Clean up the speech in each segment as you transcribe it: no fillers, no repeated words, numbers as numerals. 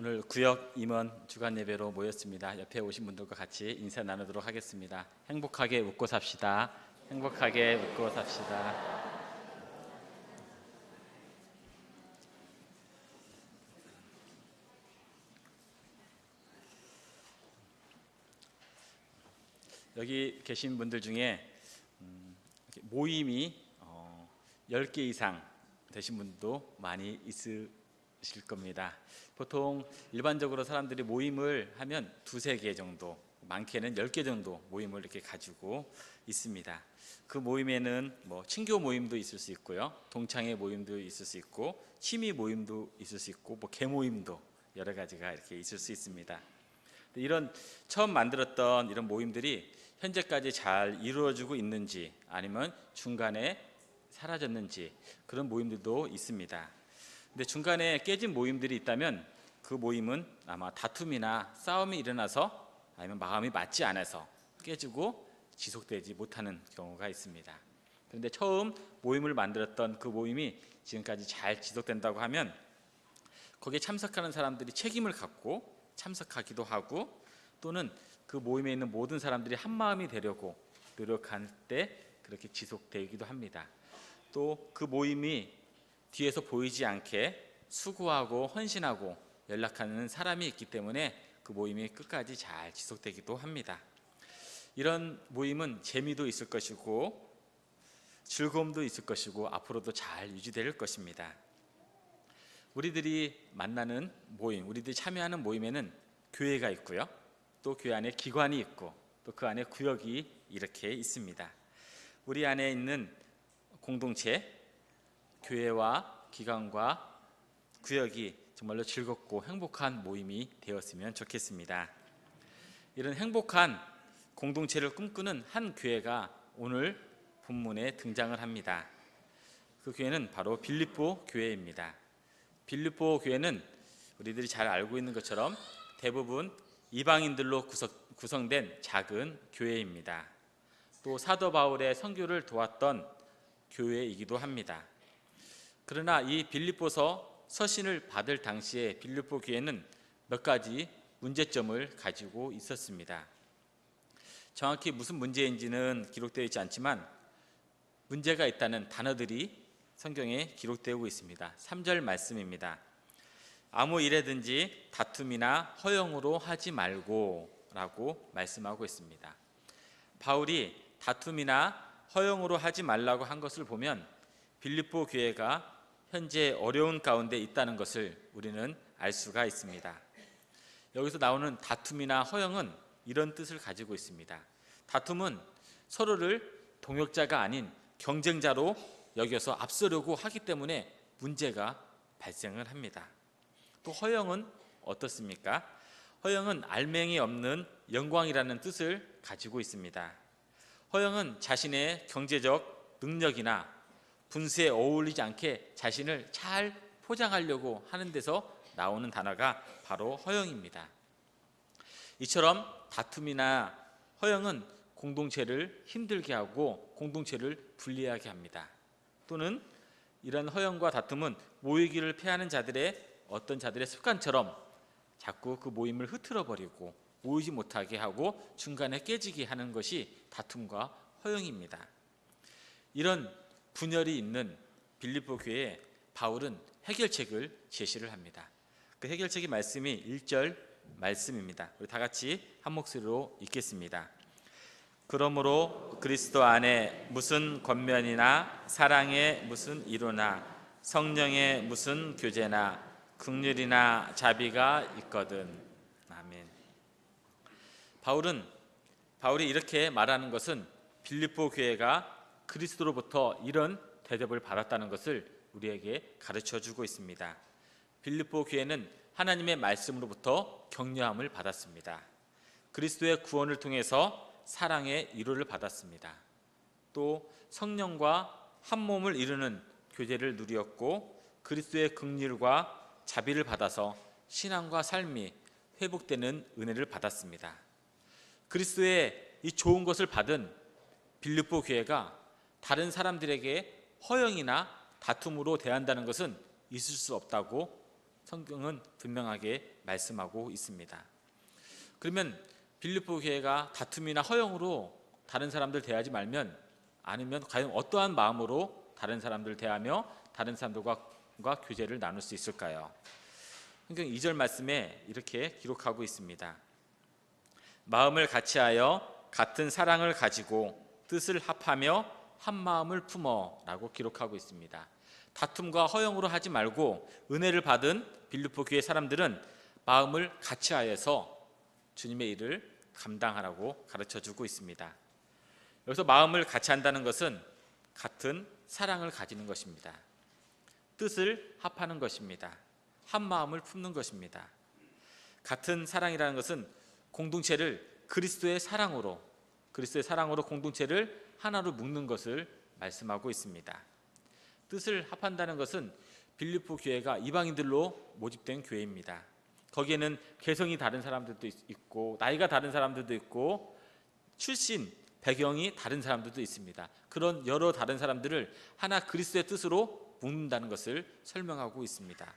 오늘 구역 임원 주간 예배로 모였습니다. 옆에 오신 분들과 같이 인사 나누도록 하겠습니다. 행복하게 웃고 삽시다. 행복하게 웃고 삽시다. 여기 계신 분들 중에 모임이 10개 이상 되신 분도 많이 있으실 겁니다. 보통 일반적으로 사람들이 모임을 하면 2-3개 정도, 많게는 10개 정도 모임을 이렇게 가지고 있습니다. 그 모임에는 친교 모임도 있을 수 있고요, 동창회 모임도 있을 수 있고, 취미 모임도 있을 수 있고, 개모임도 여러 가지가 이렇게 있을 수 있습니다. 이런 처음 만들었던 이런 모임들이 현재까지 잘 이루어지고 있는지 아니면 중간에 사라졌는지 그런 모임들도 있습니다. 근데 중간에 깨진 모임들이 있다면 그 모임은 아마 다툼이나 싸움이 일어나서 아니면 마음이 맞지 않아서 깨지고 지속되지 못하는 경우가 있습니다. 그런데 처음 모임을 만들었던 그 모임이 지금까지 잘 지속된다고 하면 거기에 참석하는 사람들이 책임을 갖고 참석하기도 하고, 또는 그 모임에 있는 모든 사람들이 한 마음이 되려고 노력할 때 그렇게 지속되기도 합니다. 또 그 모임이 뒤에서 보이지 않게 수고하고 헌신하고 연락하는 사람이 있기 때문에 그 모임이 끝까지 잘 지속되기도 합니다. 이런 모임은 재미도 있을 것이고 즐거움도 있을 것이고 앞으로도 잘 유지될 것입니다. 우리들이 만나는 모임, 우리들이 참여하는 모임에는 교회가 있고요, 또 교회 안에 기관이 있고, 또 그 안에 구역이 이렇게 있습니다. 우리 안에 있는 공동체, 교회와 기관과 구역이 정말로 즐겁고 행복한 모임이 되었으면 좋겠습니다. 이런 행복한 공동체를 꿈꾸는 한 교회가 오늘 본문에 등장을 합니다. 그 교회는 바로 빌립보 교회입니다. 빌립보 교회는 우리들이 잘 알고 있는 것처럼 대부분 이방인들로 구성된 작은 교회입니다. 또 사도 바울의 선교를 도왔던 교회이기도 합니다. 그러나 이 빌립보서 서신을 받을 당시에 빌립보 교회는 몇 가지 문제점을 가지고 있었습니다. 정확히 무슨 문제인지는 기록되어 있지 않지만 문제가 있다는 단어들이 성경에 기록되고 있습니다. 3절 말씀입니다. 아무 일에든지 다툼이나 허영으로 하지 말고 라고 말씀하고 있습니다. 바울이 다툼이나 허영으로 하지 말라고 한 것을 보면 빌립보 교회가 현재 어려운 가운데 있다는 것을 우리는 알 수가 있습니다. 여기서 나오는 다툼이나 허영은 이런 뜻을 가지고 있습니다. 다툼은 서로를 동역자가 아닌 경쟁자로 여겨서 앞서려고 하기 때문에 문제가 발생을 합니다. 또 허영은 어떻습니까? 허영은 알맹이 없는 영광이라는 뜻을 가지고 있습니다. 허영은 자신의 경제적 능력이나 분수에 어울리지 않게 자신을 잘 포장하려고 하는 데서 나오는 단어가 바로 허영입니다. 이처럼 다툼이나 허영은 공동체를 힘들게 하고 공동체를 분리하게 합니다. 또는 이런 허영과 다툼은 모이기를 피하는 어떤 자들의 습관처럼 자꾸 그 모임을 흐트러버리고 모이지 못하게 하고 중간에 깨지게 하는 것이 다툼과 허영입니다. 이런 분열이 있는 빌립보 교회에 바울은 해결책을 제시를 합니다. 그 해결책의 말씀이 1절 말씀입니다. 우리 다 같이 한 목소리로 읽겠습니다. 그러므로 그리스도 안에 무슨 권면이나 사랑의 무슨 이로나 성령의 무슨 교제나 긍휼이나 자비가 있거든. 아멘. 바울이 이렇게 말하는 것은 빌립보 교회가 그리스도로부터 이런 대접을 받았다는 것을 우리에게 가르쳐주고 있습니다. 빌립보 교회는 하나님의 말씀으로부터 격려함을 받았습니다. 그리스도의 구원을 통해서 사랑의 위로를 받았습니다. 또 성령과 한 몸을 이루는 교제를 누렸고 그리스도의 긍휼과 자비를 받아서 신앙과 삶이 회복되는 은혜를 받았습니다. 그리스도의 이 좋은 것을 받은 빌립보 교회가 다른 사람들에게 허영이나 다툼으로 대한다는 것은 있을 수 없다고 성경은 분명하게 말씀하고 있습니다. 그러면 빌립보 교회가 다툼이나 허영으로 다른 사람들 대하지 말면 아니면 과연 어떠한 마음으로 다른 사람들을 대하며 다른 사람들과 교제를 나눌 수 있을까요? 성경 2절 말씀에 이렇게 기록하고 있습니다. 마음을 같이하여 같은 사랑을 가지고 뜻을 합하며 한 마음을 품어 라고 기록하고 있습니다. 다툼과 허영으로 하지 말고 은혜를 받은 빌립보 교회 사람들은 마음을 같이하여서 주님의 일을 감당하라고 가르쳐주고 있습니다. 여기서 마음을 같이 한다는 것은 같은 사랑을 가지는 것입니다. 뜻을 합하는 것입니다. 한 마음을 품는 것입니다. 같은 사랑이라는 것은 공동체를 그리스도의 사랑으로 공동체를 하나로 묶는 것을 말씀하고 있습니다. 뜻을 합한다는 것은 빌립보 교회가 이방인들로 모집된 교회입니다. 거기에는 개성이 다른 사람들도 있고 나이가 다른 사람들도 있고 출신, 배경이 다른 사람들도 있습니다. 그런 여러 다른 사람들을 하나 그리스도의 뜻으로 묶는다는 것을 설명하고 있습니다.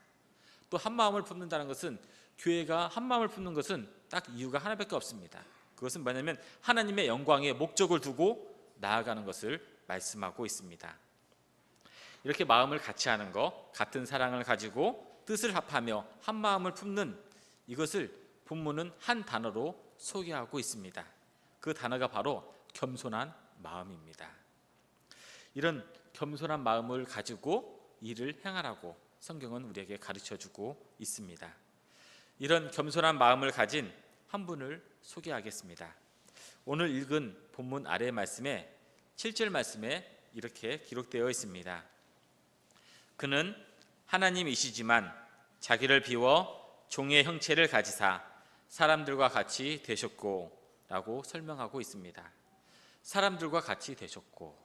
또 한 마음을 품는다는 것은 교회가 한 마음을 품는 것은 딱 이유가 하나밖에 없습니다. 그것은 뭐냐면 하나님의 영광에 목적을 두고 나아가는 것을 말씀하고 있습니다. 이렇게 마음을 같이 하는 것, 같은 사랑을 가지고 뜻을 합하며 한 마음을 품는 이것을 본문은 한 단어로 소개하고 있습니다. 그 단어가 바로 겸손한 마음입니다. 이런 겸손한 마음을 가지고 일을 행하라고 성경은 우리에게 가르쳐주고 있습니다. 이런 겸손한 마음을 가진 한 분을 소개하겠습니다. 오늘 읽은 본문 아래 말씀에 7절 말씀에 이렇게 기록되어 있습니다. 그는 하나님이시지만 자기를 비워 종의 형체를 가지사 사람들과 같이 되셨고 라고 설명하고 있습니다. 사람들과 같이 되셨고,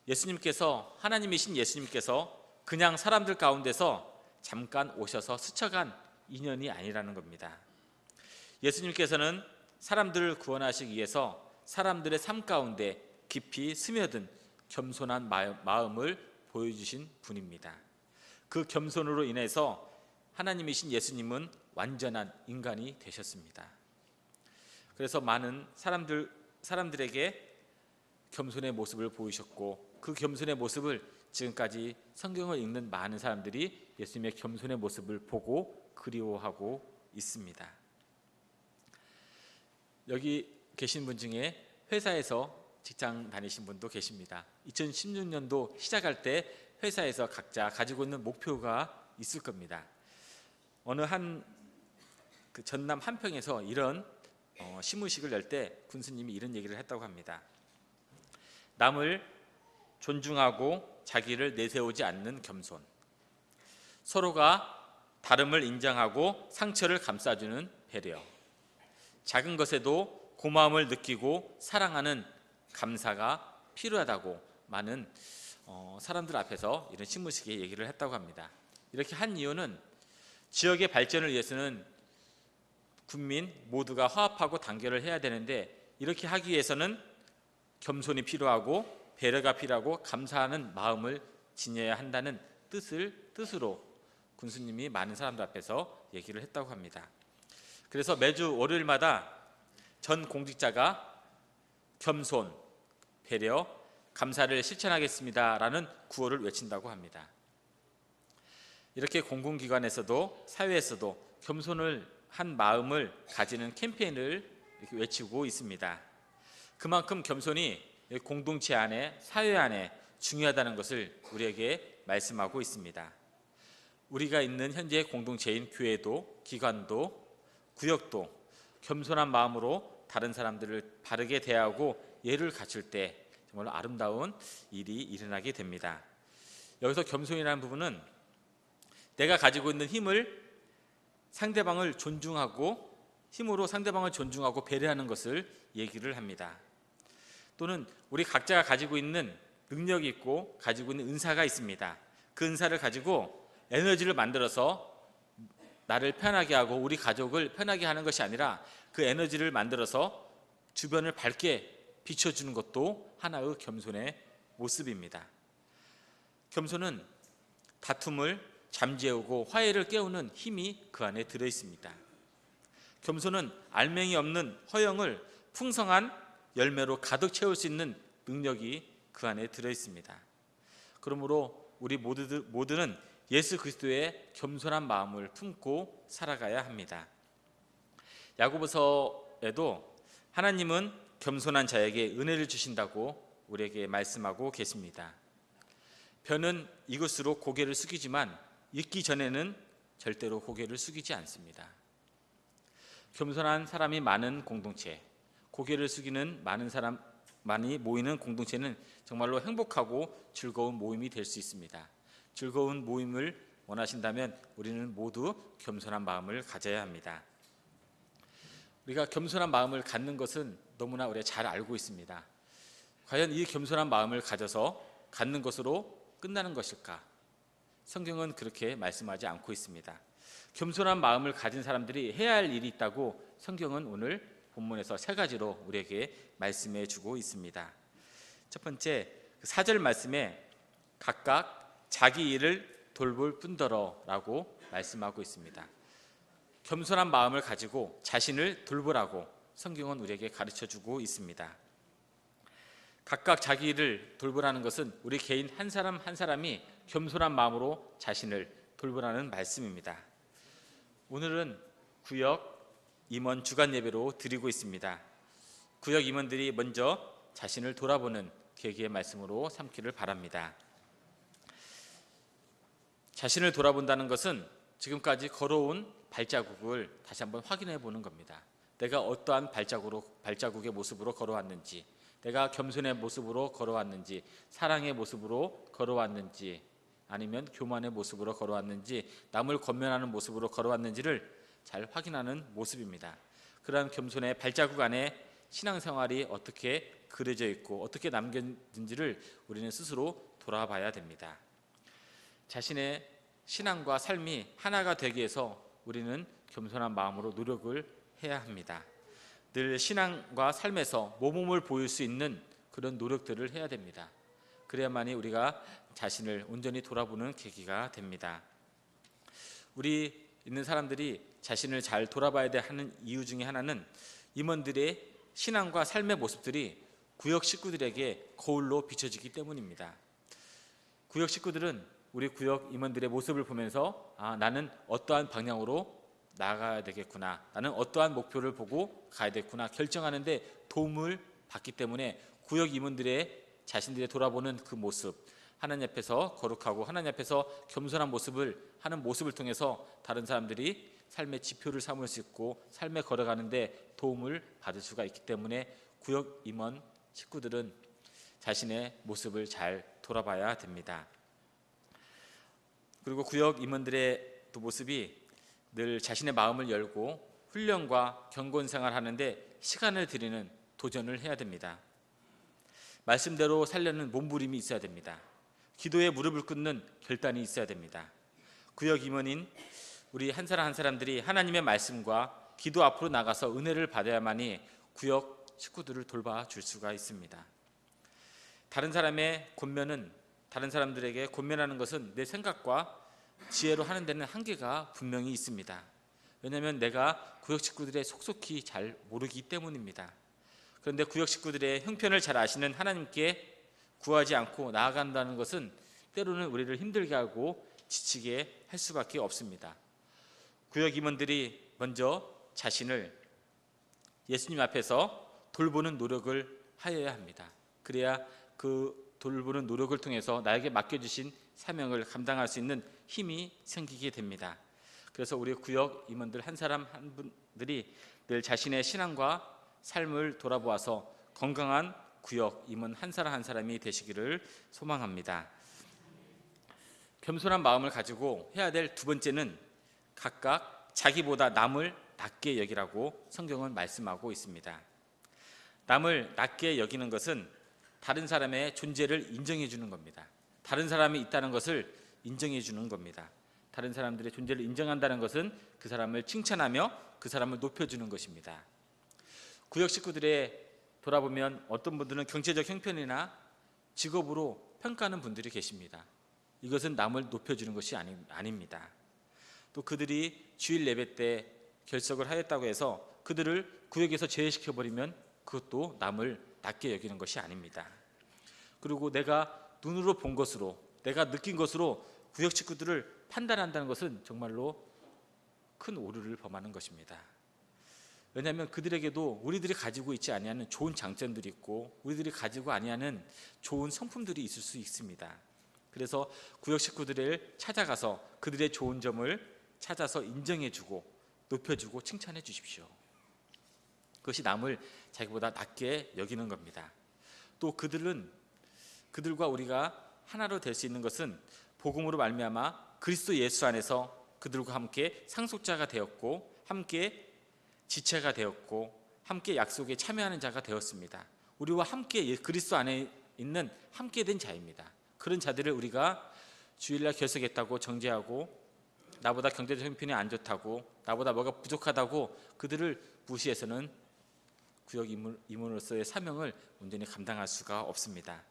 예수님께서, 하나님이신 예수님께서 그냥 사람들 가운데서 잠깐 오셔서 스쳐간 인연이 아니라는 겁니다. 예수님께서는 사람들을 구원하시기 위해서 사람들의 삶 가운데 깊이 스며든 겸손한 마음을 보여주신 분입니다. 그 겸손으로 인해서 하나님이신 예수님은 완전한 인간이 되셨습니다. 그래서 많은 사람들에게 겸손의 모습을 보이셨고, 그 겸손의 모습을 지금까지 성경을 읽는 많은 사람들이 예수님의 겸손의 모습을 보고 그리워하고 있습니다. 여기 계신 분 중에 회사에서 직장 다니신 분도 계십니다. 2016년도 시작할 때 회사에서 각자 가지고 있는 목표가 있을 겁니다. 어느 그 전남 한평에서 이런 시무식을 열 때 군수님이 이런 얘기를 했다고 합니다. 남을 존중하고 자기를 내세우지 않는 겸손, 서로가 다름을 인정하고 상처를 감싸주는 배려, 작은 것에도 고마움을 느끼고 사랑하는 감사가 필요하다고 많은 사람들 앞에서 이런 신문식에 얘기를 했다고 합니다. 이렇게 한 이유는 지역의 발전을 위해서는 국민 모두가 화합하고 단결을 해야 되는데, 이렇게 하기 위해서는 겸손이 필요하고 배려가 필요하고 감사하는 마음을 지녀야 한다는 뜻으로 군수님이 많은 사람들 앞에서 얘기를 했다고 합니다. 그래서 매주 월요일마다 전 공직자가 겸손, 배려, 감사를 실천하겠습니다라는 구호를 외친다고 합니다. 이렇게 공공기관에서도 사회에서도 겸손을 한 마음을 가지는 캠페인을 이렇게 외치고 있습니다. 그만큼 겸손이 공동체 안에, 사회 안에 중요하다는 것을 우리에게 말씀하고 있습니다. 우리가 있는 현재 공동체인 교회도, 기관도, 구역도 겸손한 마음으로 다른 사람들을 바르게 대하고 예를 갖출 때 정말 아름다운 일이 일어나게 됩니다. 여기서 겸손이라는 부분은 내가 가지고 있는 힘을 상대방을 존중하고, 힘으로 상대방을 존중하고 배려하는 것을 얘기를 합니다. 또는 우리 각자가 가지고 있는 능력이 있고 가지고 있는 은사가 있습니다. 그 은사를 가지고 에너지를 만들어서 나를 편하게 하고 우리 가족을 편하게 하는 것이 아니라 그 에너지를 만들어서 주변을 밝게 비춰주는 것도 하나의 겸손의 모습입니다. 겸손은 다툼을 잠재우고 화해를 깨우는 힘이 그 안에 들어 있습니다. 겸손은 알맹이 없는 허영을 풍성한 열매로 가득 채울 수 있는 능력이 그 안에 들어 있습니다. 그러므로 우리 모두는 예수 그리스도의 겸손한 마음을 품고 살아가야 합니다. 야고보서에도 하나님은 겸손한 자에게 은혜를 주신다고 우리에게 말씀하고 계십니다. 벼는 익을수록 고개를 숙이지만 익기 전에는 절대로 고개를 숙이지 않습니다. 겸손한 사람이 많은 공동체, 고개를 숙이는 많은 사람만이 모이는 공동체는 정말로 행복하고 즐거운 모임이 될 수 있습니다. 즐거운 모임을 원하신다면 우리는 모두 겸손한 마음을 가져야 합니다. 우리가 겸손한 마음을 갖는 것은 너무나 우리가 잘 알고 있습니다. 과연 이 겸손한 마음을 가져서 갖는 것으로 끝나는 것일까? 성경은 그렇게 말씀하지 않고 있습니다. 겸손한 마음을 가진 사람들이 해야 할 일이 있다고 성경은 오늘 본문에서 3가지로 우리에게 말씀해 주고 있습니다. 첫 번째, 4절 말씀에 각각 자기 일을 돌볼 뿐더러 라고 말씀하고 있습니다. 겸손한 마음을 가지고 자신을 돌보라고 성경은 우리에게 가르쳐 주고 있습니다. 각각 자기 일을 돌보라는 것은 우리 개인 한 사람 한 사람이 겸손한 마음으로 자신을 돌보라는 말씀입니다. 오늘은 구역 임원 주간 예배로 드리고 있습니다. 구역 임원들이 먼저 자신을 돌아보는 계기의 말씀으로 삼기를 바랍니다. 자신을 돌아본다는 것은 지금까지 걸어온 발자국을 다시 한번 확인해 보는 겁니다. 내가 어떠한 발자국의 모습으로 걸어왔는지, 내가 겸손의 모습으로 걸어왔는지, 사랑의 모습으로 걸어왔는지, 아니면 교만의 모습으로 걸어왔는지, 남을 권면하는 모습으로 걸어왔는지를 잘 확인하는 모습입니다. 그러한 겸손의 발자국 안에 신앙생활이 어떻게 그려져 있고 어떻게 남겼는지를 우리는 스스로 돌아봐야 됩니다. 자신의 신앙과 삶이 하나가 되기 위해서 우리는 겸손한 마음으로 노력을 해야 합니다. 늘 신앙과 삶에서 모범을 보일 수 있는 그런 노력들을 해야 됩니다. 그래야만이 우리가 자신을 온전히 돌아보는 계기가 됩니다. 우리 있는 사람들이 자신을 잘 돌아봐야 하는 이유 중에 하나는 임원들의 신앙과 삶의 모습들이 구역 식구들에게 거울로 비춰지기 때문입니다. 구역 식구들은 우리 구역 임원들의 모습을 보면서 나는 어떠한 방향으로 나아가야 되겠구나, 나는 어떠한 목표를 보고 가야 되겠구나 결정하는데 도움을 받기 때문에 구역 임원들의 자신들의 돌아보는 그 모습, 하나님 앞에서 거룩하고 하나님 앞에서 겸손한 모습을 하는 모습을 통해서 다른 사람들이 삶의 지표를 삼을 수 있고 삶에 걸어가는데 도움을 받을 수가 있기 때문에 구역 임원 식구들은 자신의 모습을 잘 돌아봐야 됩니다. 그리고 구역 임원들의 또 모습이 늘 자신의 마음을 열고 훈련과 경건 생활하는데 시간을 들이는 도전을 해야 됩니다. 말씀대로 살려는 몸부림이 있어야 됩니다. 기도에 무릎을 꿇는 결단이 있어야 됩니다. 구역 임원인 우리 한 사람 한 사람들이 하나님의 말씀과 기도 앞으로 나가서 은혜를 받아야만이 구역 식구들을 돌봐줄 수가 있습니다. 다른 사람의 권면은, 다른 사람들에게 권면하는 것은 내 생각과 지혜로 하는 데는 한계가 분명히 있습니다. 왜냐하면 내가 구역 식구들의 속속히 잘 모르기 때문입니다. 그런데 구역 식구들의 형편을 잘 아시는 하나님께 구하지 않고 나아간다는 것은 때로는 우리를 힘들게 하고 지치게 할 수밖에 없습니다. 구역 임원들이 먼저 자신을 예수님 앞에서 돌보는 노력을 하여야 합니다. 그래야 그 돌보는 노력을 통해서 나에게 맡겨주신 사명을 감당할 수 있는 힘이 생기게 됩니다. 그래서 우리 구역 임원들 한 사람 한 분들이 늘 자신의 신앙과 삶을 돌아보아서 건강한 구역 임원 한 사람 한 사람이 되시기를 소망합니다. 겸손한 마음을 가지고 해야 될 두 번째는 각각 자기보다 남을 낮게 여기라고 성경은 말씀하고 있습니다. 남을 낮게 여기는 것은 다른 사람의 존재를 인정해 주는 겁니다. 다른 사람이 있다는 것을 인정해 주는 겁니다. 다른 사람들의 존재를 인정한다는 것은 그 사람을 칭찬하며 그 사람을 높여주는 것입니다. 구역 식구들의 돌아보면 어떤 분들은 경제적 형편이나 직업으로 평가하는 분들이 계십니다. 이것은 남을 높여주는 것이 아닙니다. 또 그들이 주일 예배 때 결석을 하였다고 해서 그들을 구역에서 제외시켜버리면 그것도 남을 낮게 여기는 것이 아닙니다. 그리고 내가 눈으로 본 것으로, 내가 느낀 것으로 구역 식구들을 판단한다는 것은 정말로 큰 오류를 범하는 것입니다. 왜냐하면 그들에게도 우리들이 가지고 있지 아니하는 좋은 장점들이 있고 우리들이 가지고 아니하는 좋은 성품들이 있을 수 있습니다. 그래서 구역 식구들을 찾아가서 그들의 좋은 점을 찾아서 인정해주고 높여주고 칭찬해 주십시오. 그것이 남을 자기보다 낮게 여기는 겁니다. 또 그들과 우리가 하나로 될 수 있는 것은 복음으로 말미암아 그리스도 예수 안에서 그들과 함께 상속자가 되었고 함께 지체가 되었고 함께 약속에 참여하는 자가 되었습니다. 우리와 함께 그리스도 안에 있는 함께 된 자입니다. 그런 자들을 우리가 주일날 결석했다고 정죄하고 나보다 경제적 형편이 안 좋다고 나보다 뭐가 부족하다고 그들을 무시해서는 구역 임원으로서의 사명을 온전히 감당할 수가 없습니다.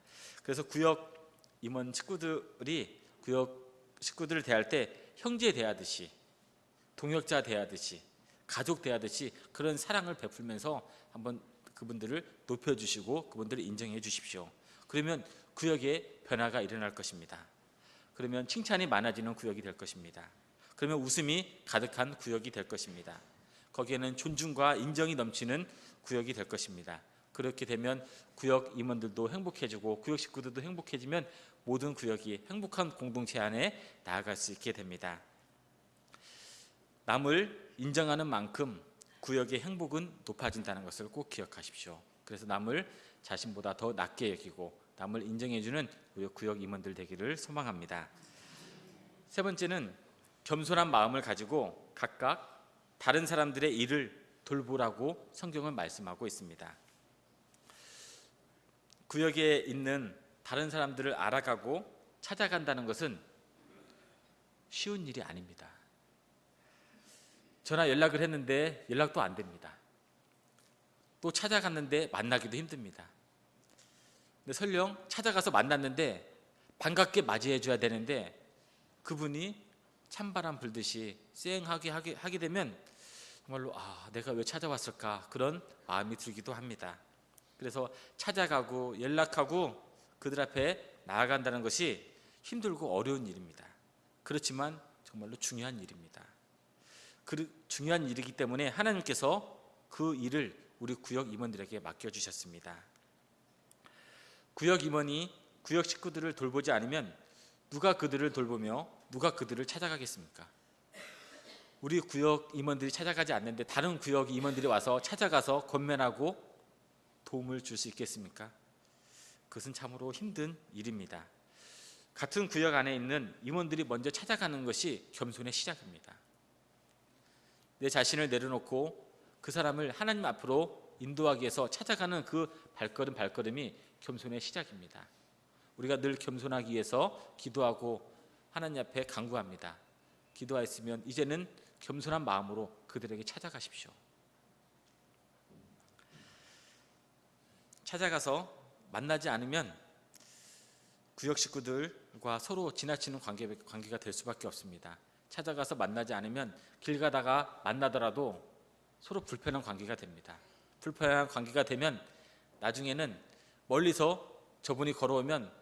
그래서 구역 임원 식구들이 구역 식구들을 대할 때 형제 대하듯이 동역자 대하듯이 가족 대하듯이 그런 사랑을 베풀면서 한번 그분들을 높여주시고 그분들을 인정해 주십시오. 그러면 구역에 변화가 일어날 것입니다. 그러면 칭찬이 많아지는 구역이 될 것입니다. 그러면 웃음이 가득한 구역이 될 것입니다. 거기에는 존중과 인정이 넘치는 구역이 될 것입니다. 그렇게 되면 구역 임원들도 행복해지고 구역 식구들도 행복해지면 모든 구역이 행복한 공동체 안에 나아갈 수 있게 됩니다. 남을 인정하는 만큼 구역의 행복은 높아진다는 것을 꼭 기억하십시오. 그래서 남을 자신보다 더 낮게 여기고 남을 인정해주는 구역 임원들 되기를 소망합니다. 세 번째는 겸손한 마음을 가지고 각각 다른 사람들의 일을 돌보라고 성경은 말씀하고 있습니다. 구역에 있는 다른 사람들을 알아가고 찾아간다는 것은 쉬운 일이 아닙니다. 전화 연락을 했는데 연락도 안 됩니다. 또 찾아갔는데 만나기도 힘듭니다. 근데 설령 찾아가서 만났는데 반갑게 맞이해 줘야 되는데 그분이 찬바람 불듯이 쌩하게 하게 되면 정말로 내가 왜 찾아왔을까 그런 마음이 들기도 합니다. 그래서 찾아가고 연락하고 그들 앞에 나아간다는 것이 힘들고 어려운 일입니다. 그렇지만 정말로 중요한 일입니다. 중요한 일이기 때문에 하나님께서 그 일을 우리 구역 임원들에게 맡겨주셨습니다. 구역 임원이 구역 식구들을 돌보지 않으면 누가 그들을 돌보며 누가 그들을 찾아가겠습니까? 우리 구역 임원들이 찾아가지 않는데 다른 구역 임원들이 와서 찾아가서 권면하고 도움을 줄 수 있겠습니까? 그것은 참으로 힘든 일입니다. 같은 구역 안에 있는 임원들이 먼저 찾아가는 것이 겸손의 시작입니다. 내 자신을 내려놓고 그 사람을 하나님 앞으로 인도하기 위해서 찾아가는 그 발걸음이 겸손의 시작입니다. 우리가 늘 겸손하기 위해서 기도하고 하나님 앞에 간구합니다. 기도하였으면 이제는 겸손한 마음으로 그들에게 찾아가십시오. 찾아가서 만나지 않으면 구역 식구들과 서로 지나치는 관계가 될 수밖에 없습니다. 찾아가서 만나지 않으면 길 가다가 만나더라도 서로 불편한 관계가 됩니다. 불편한 관계가 되면 나중에는 멀리서 저분이 걸어오면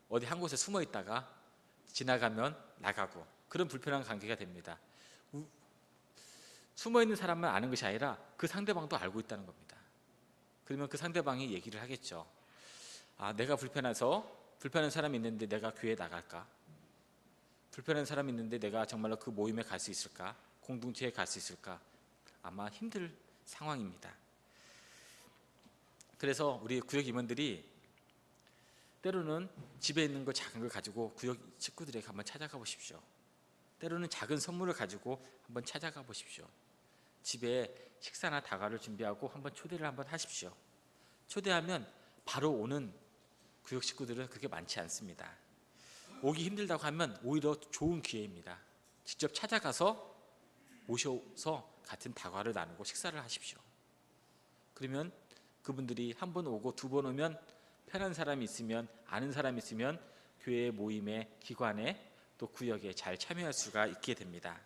어디 한 곳에 숨어 있다가 지나가면 나가고 그런 불편한 관계가 됩니다. 숨어 있는 사람만 아는 것이 아니라 그 상대방도 알고 있다는 겁니다. 그러면 그 상대방이 얘기를 하겠죠. 내가 불편한 사람이 있는데 내가 교회에 나갈까? 불편한 사람이 있는데 내가 정말로 그 모임에 갈 수 있을까? 공동체에 갈 수 있을까? 아마 힘들 상황입니다. 그래서 우리 구역 임원들이 때로는 집에 있는 거 작은 걸 가지고 구역 식구들에게 한번 찾아가 보십시오. 때로는 작은 선물을 가지고 한번 찾아가 보십시오. 집에 식사나 다과를 준비하고 한번 초대를 한번 하십시오. 초대하면 바로 오는 구역 식구들은 그렇게 많지 않습니다. 오기 힘들다고 하면 오히려 좋은 기회입니다. 직접 찾아가서 모셔서 같은 다과를 나누고 식사를 하십시오. 그러면 그분들이 한 번 오고 두 번 오면 편한 사람이 있으면 아는 사람이 있으면 교회 모임의 기관에 또 구역에 잘 참여할 수가 있게 됩니다.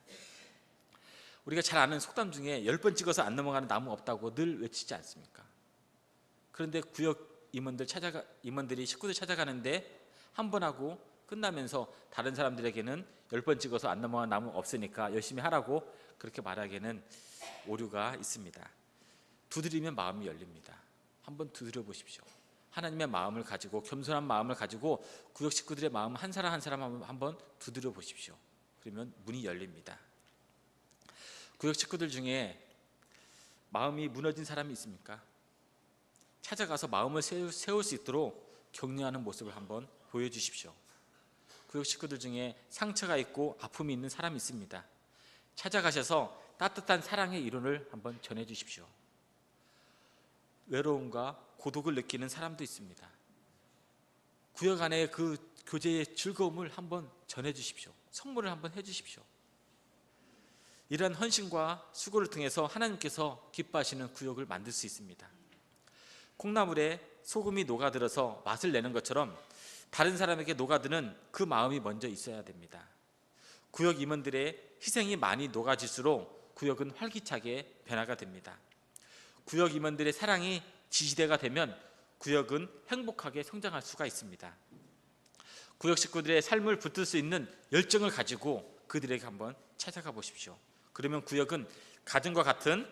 우리가 잘 아는 속담 중에 10번 찍어서 안 넘어가는 나무 없다고 늘 외치지 않습니까? 그런데 구역 임원들이 식구들 찾아가는데 한 번 하고 끝나면서 다른 사람들에게는 10번 찍어서 안 넘어가는 나무 없으니까 열심히 하라고 그렇게 말하기에는 오류가 있습니다. 두드리면 마음이 열립니다. 한번 두드려 보십시오. 하나님의 마음을 가지고, 겸손한 마음을 가지고 구역 식구들의 마음 한 사람 한 사람 한번 두드려 보십시오. 그러면 문이 열립니다. 구역 식구들 중에 마음이 무너진 사람이 있습니까? 찾아가서 마음을 세울 수 있도록 격려하는 모습을 한번 보여주십시오. 구역 식구들 중에 상처가 있고 아픔이 있는 사람이 있습니다. 찾아가셔서 따뜻한 사랑의 이론을 한번 전해주십시오. 외로움과 고독을 느끼는 사람도 있습니다. 구역 안에 그 교제의 즐거움을 한번 전해주십시오. 선물을 한번 해주십시오. 이러한 헌신과 수고를 통해서 하나님께서 기뻐하시는 구역을 만들 수 있습니다. 콩나물에 소금이 녹아들어서 맛을 내는 것처럼 다른 사람에게 녹아드는 그 마음이 먼저 있어야 됩니다. 구역 임원들의 희생이 많이 녹아질수록 구역은 활기차게 변화가 됩니다. 구역 임원들의 사랑이 지지대가 되면 구역은 행복하게 성장할 수가 있습니다. 구역 식구들의 삶을 붙들 수 있는 열정을 가지고 그들에게 한번 찾아가 보십시오. 그러면 구역은 가정과 같은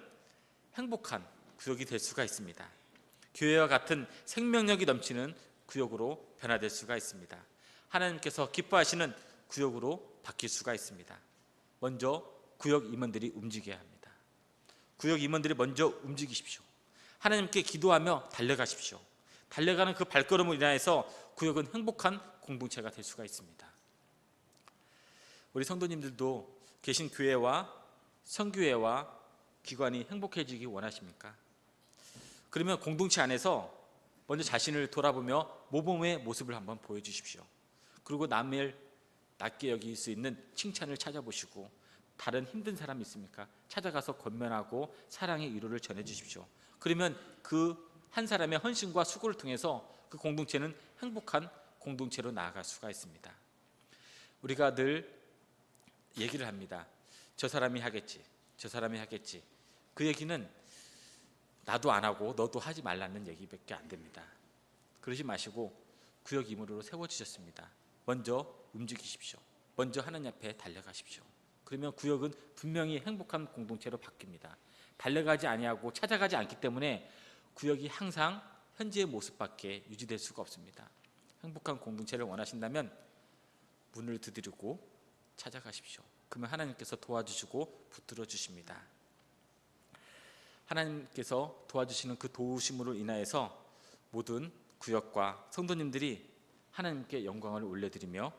행복한 구역이 될 수가 있습니다. 교회와 같은 생명력이 넘치는 구역으로 변화될 수가 있습니다. 하나님께서 기뻐하시는 구역으로 바뀔 수가 있습니다. 먼저 구역 임원들이 움직여야 합니다. 구역 임원들이 먼저 움직이십시오. 하나님께 기도하며 달려가십시오. 달려가는 그 발걸음을 인하여서 구역은 행복한 공동체가 될 수가 있습니다. 우리 성도님들도 계신 교회와 선교회와 기관이 행복해지기 원하십니까? 그러면 공동체 안에서 먼저 자신을 돌아보며 모범의 모습을 한번 보여주십시오. 그리고 남을 낮게 여길 수 있는 칭찬을 찾아보시고, 다른 힘든 사람이 있습니까? 찾아가서 권면하고 사랑의 위로를 전해주십시오. 그러면 그 한 사람의 헌신과 수고를 통해서 그 공동체는 행복한 공동체로 나아갈 수가 있습니다. 우리가 늘 얘기를 합니다. 저 사람이 하겠지, 저 사람이 하겠지. 그 얘기는 나도 안 하고 너도 하지 말라는 얘기밖에 안 됩니다. 그러지 마시고 구역 임무로 세워주셨습니다. 먼저 움직이십시오. 먼저 하나님 앞에 달려가십시오. 그러면 구역은 분명히 행복한 공동체로 바뀝니다. 달려가지 아니하고 찾아가지 않기 때문에 구역이 항상 현재의 모습밖에 유지될 수가 없습니다. 행복한 공동체를 원하신다면 문을 두드리고 찾아가십시오. 그러면 하나님께서 도와주시고 붙들어 주십니다. 하나님께서 도와주시는 그 도우심으로 인하여서 모든 구역과 성도님들이 하나님께 영광을 올려드리며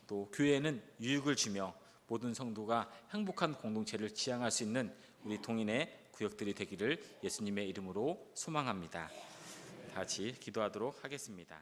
또 교회에는 유익을 주며 모든 성도가 행복한 공동체를 지향할 수 있는 우리 동인의 구역들이 되기를 예수님의 이름으로 소망합니다. 다 같이 기도하도록 하겠습니다.